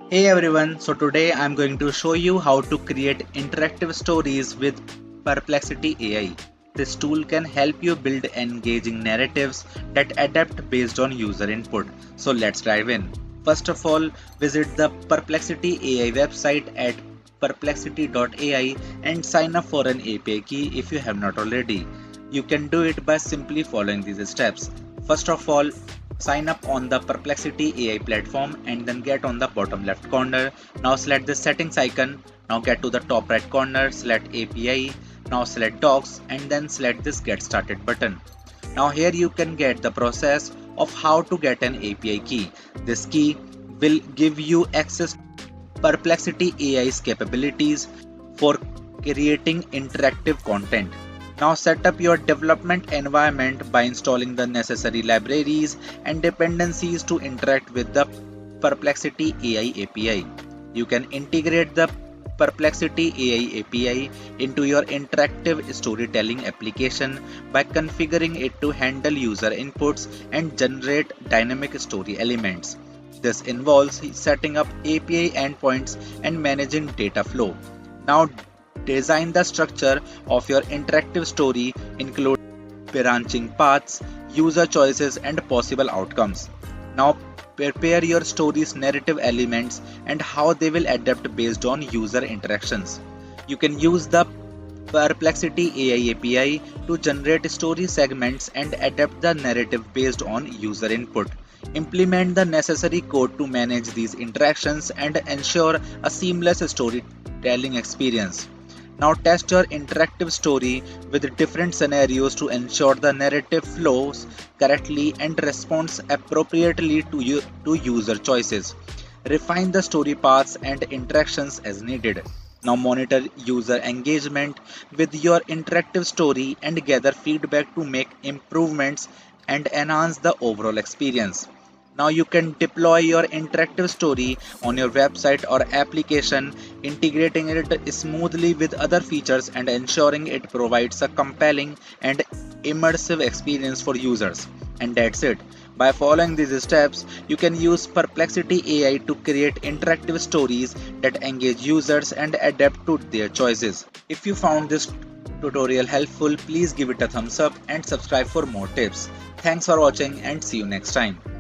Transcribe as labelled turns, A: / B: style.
A: Hey everyone, so today I'm going to show you how to create interactive stories with Perplexity AI. This tool can help you build engaging narratives that adapt based on user input. So let's dive in. First of all, visit the Perplexity AI website at perplexity.ai and sign up for an API key if you have not already. You can do it by simply following these steps. First of all, sign up on the Perplexity AI platform and then get on the bottom left corner. Now select the settings icon. Now get to the top right corner, select API. Now select docs and then select this get started button. Now here you can get the process of how to get an API key. This key will give you access to Perplexity AI's capabilities for creating interactive content. Now set up your development environment by installing the necessary libraries and dependencies to interact with the Perplexity AI API. You can integrate the Perplexity AI API into your interactive storytelling application by configuring it to handle user inputs and generate dynamic story elements. This involves setting up API endpoints and managing data flow. Now design the structure of your interactive story, including branching paths, user choices, and possible outcomes. Now, prepare your story's narrative elements and how they will adapt based on user interactions. You can use the Perplexity AI API to generate story segments and adapt the narrative based on user input. Implement the necessary code to manage these interactions and ensure a seamless storytelling experience. Now test your interactive story with different scenarios to ensure the narrative flows correctly and responds appropriately to user choices. Refine the story paths and interactions as needed. Now monitor user engagement with your interactive story and gather feedback to make improvements and enhance the overall experience. Now you can deploy your interactive story on your website or application, integrating it smoothly with other features and ensuring it provides a compelling and immersive experience for users. And that's it. By following these steps, you can use Perplexity AI to create interactive stories that engage users and adapt to their choices. If you found this tutorial helpful, please give it a thumbs up and subscribe for more tips. Thanks for watching and see you next time.